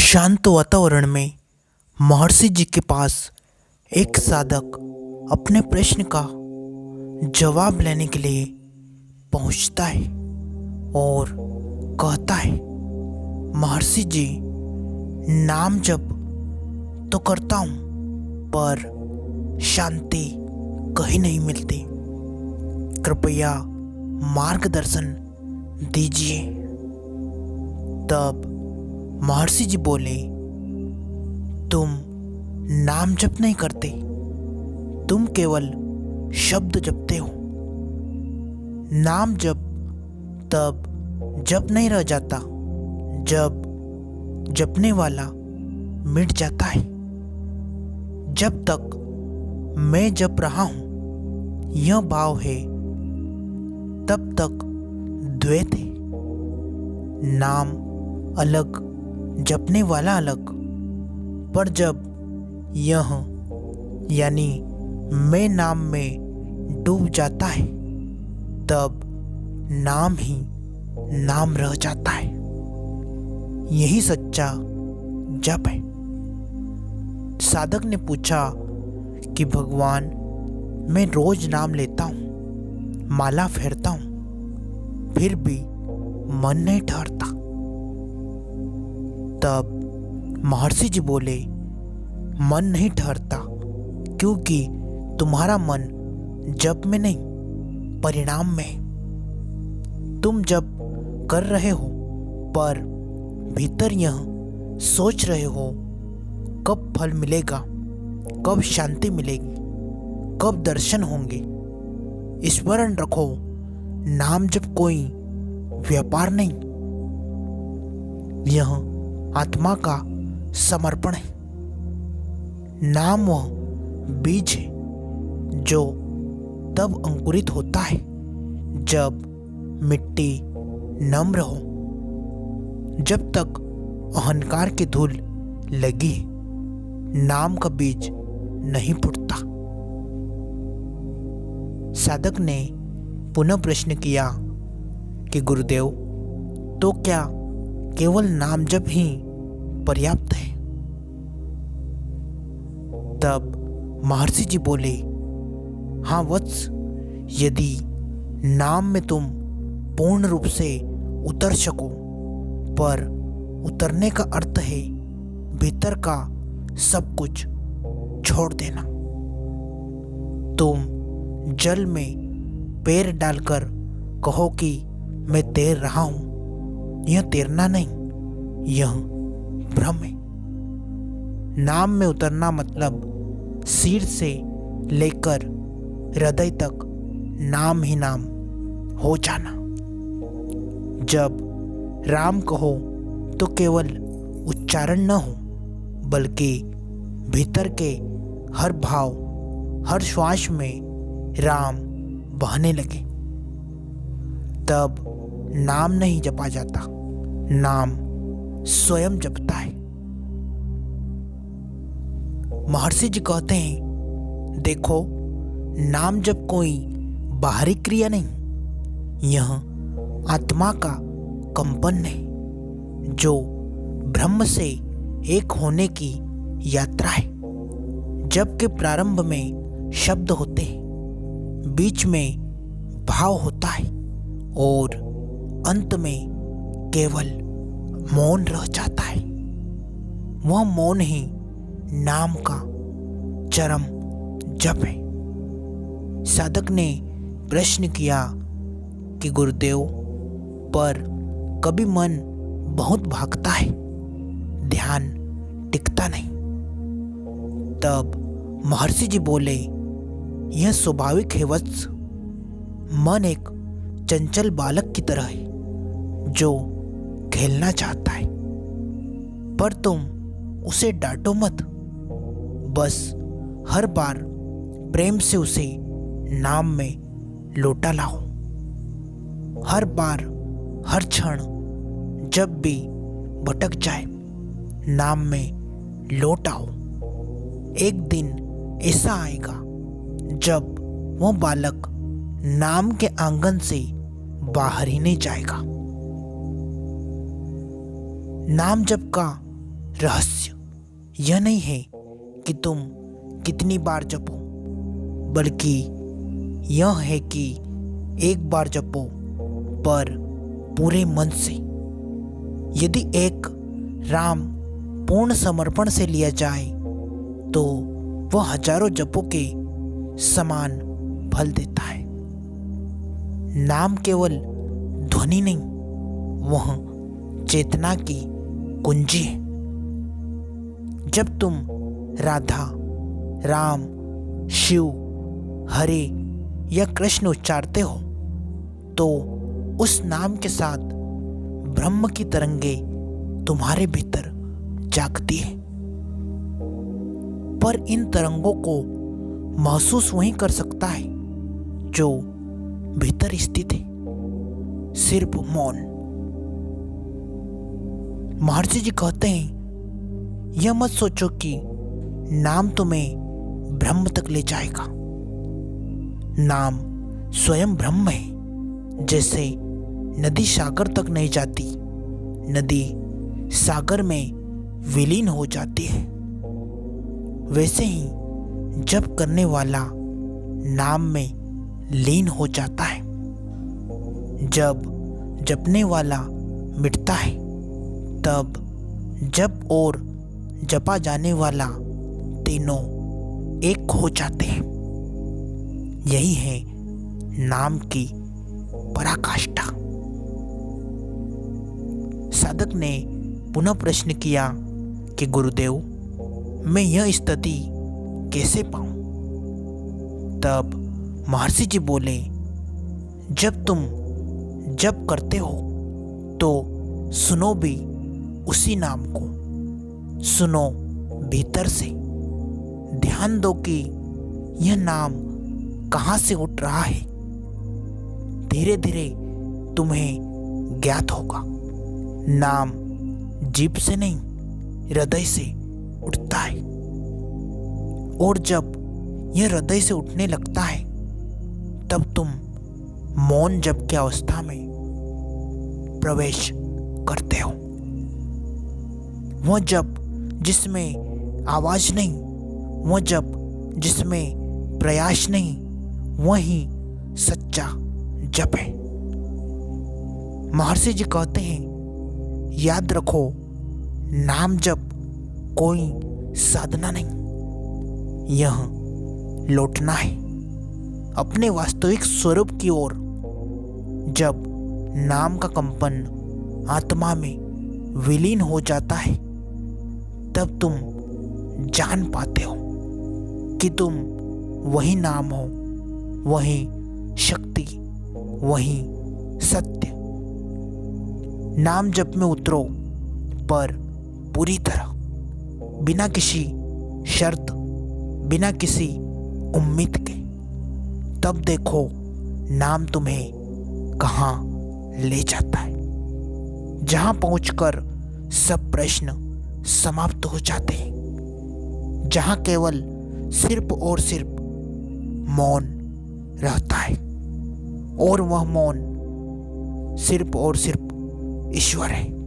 शांत वातावरण में महर्षि जी के पास एक साधक अपने प्रश्न का जवाब लेने के लिए पहुंचता है और कहता है, महर्षि जी, नाम जप तो करता हूं पर शांति कहीं नहीं मिलती। कृपया मार्गदर्शन दीजिए। तब महर्षि जी बोले, तुम नाम जप नहीं करते, तुम केवल शब्द जपते हो। नाम जप तब जप नहीं रह जाता जब जपने वाला मिट जाता है। जब तक मैं जप रहा हूं यह भाव है, तब तक द्वैत है। नाम अलग, जपने वाला अलग। पर जब यह यानी मैं नाम में डूब जाता है, तब नाम ही नाम रह जाता है। यही सच्चा जप है। साधक ने पूछा कि भगवान, मैं रोज नाम लेता हूँ, माला फेरता हूँ, फिर भी मन नहीं ठहरता। तब महर्षि जी बोले, मन नहीं ठहरता क्योंकि तुम्हारा मन जप में नहीं, परिणाम में है। तुम जप कर रहे हो पर भीतर यह सोच रहे हो, कब फल मिलेगा, कब शांति मिलेगी, कब दर्शन होंगे। स्मरण रखो, नाम जप कोई व्यापार नहीं, यह आत्मा का समर्पण है। नाम वह बीज है जो तब अंकुरित होता है जब मिट्टी नम्र हो। जब तक अहंकार की धूल लगी, नाम का बीज नहीं फूटता। साधक ने पुनः प्रश्न किया कि गुरुदेव, तो क्या केवल नाम जप ही पर्याप्त है? तब महर्षि जी बोले, हाँ वत्स, यदि नाम में तुम पूर्ण रूप से उतर सको, पर उतरने का अर्थ है भीतर का सब कुछ छोड़ देना। तुम जल में पैर डालकर कहो कि मैं तैर रहा हूं, यह तैरना नहीं, यह भ्रम है। नाम में उतरना मतलब सिर से लेकर हृदय तक नाम ही नाम हो जाना। जब राम कहो तो केवल उच्चारण न हो, बल्कि भीतर के हर भाव, हर श्वास में राम बहने लगे। तब नाम नहीं जपा जाता, नाम स्वयं जपता है। महर्षि जी कहते हैं, देखो, नाम जप कोई बाहरी क्रिया नहीं, यह आत्मा का कंपन है जो ब्रह्म से एक होने की यात्रा है। जबकि प्रारंभ में शब्द होते हैं, बीच में भाव होता है और अंत में केवल मौन रह जाता है। वह मौन ही नाम का चरम जप है। साधक ने प्रश्न किया कि गुरुदेव, पर कभी मन बहुत भागता है, ध्यान टिकता नहीं। तब महर्षि जी बोले, यह स्वाभाविक है वत्स। मन एक चंचल बालक की तरह है जो खेलना चाहता है, पर तुम उसे डांटो मत। बस हर बार प्रेम से उसे नाम में लौटा लाओ। हर बार, हर क्षण जब भी भटक जाए, नाम में लौट आओ। एक दिन ऐसा आएगा जब वह बालक नाम के आंगन से बाहर ही नहीं जाएगा। नाम जप का रहस्य यह नहीं है कि तुम कितनी बार जपो, बल्कि यह है कि एक बार जपो पर पूरे मन से। यदि एक राम पूर्ण समर्पण से लिया जाए तो वह हजारों जपों के समान फल देता है। नाम केवल ध्वनि नहीं, वह चेतना की कुंजी है। जब तुम राधा, राम, शिव, हरे या कृष्ण उच्चारते हो तो उस नाम के साथ ब्रह्म की तरंगे तुम्हारे भीतर जागती है। पर इन तरंगों को महसूस वही कर सकता है जो भीतर स्थित है, सिर्फ मौन। महर्षि जी कहते हैं, यह मत सोचो कि नाम तुम्हें ब्रह्म तक ले जाएगा। नाम स्वयं ब्रह्म है। जैसे नदी सागर तक नहीं जाती, नदी सागर में विलीन हो जाती है, वैसे ही जप करने वाला नाम में लीन हो जाता है। जब जपने वाला मिटता है तब जप और जपा जाने वाला तीनों एक हो जाते हैं। यही है नाम की पराकाष्ठा। साधक ने पुनः प्रश्न किया कि गुरुदेव, मैं यह स्थिति कैसे पाऊं? तब महर्षि जी बोले, जब तुम जप करते हो तो सुनो भी उसी नाम को, सुनो भीतर से। ध्यान दो कि यह नाम कहाँ से उठ रहा है। धीरे धीरे तुम्हें ज्ञात होगा। नाम जीभ से नहीं, हृदय से उठता है। और जब यह हृदय से उठने लगता है तब तुम मौन जप की अवस्था में प्रवेश करते हो। वह जप जिसमें आवाज नहीं, वह जप जिसमें प्रयास नहीं, वही सच्चा जप है। महर्षि जी कहते हैं, याद रखो, नाम जप कोई साधना नहीं, यह लौटना है अपने वास्तविक स्वरूप की ओर। जब नाम का कंपन आत्मा में विलीन हो जाता है तब तुम जान पाते हो कि तुम वही नाम हो, वही शक्ति, वही सत्य। नाम जप में उतरो, पर पूरी तरह, बिना किसी शर्त, बिना किसी उम्मीद के। तब देखो नाम तुम्हें कहाँ ले जाता है, जहाँ पहुंचकर सब प्रश्न समाप्त हो जाते हैं, जहाँ केवल सिर्फ और सिर्फ मौन रहता है, और वह मौन सिर्फ और सिर्फ ईश्वर है।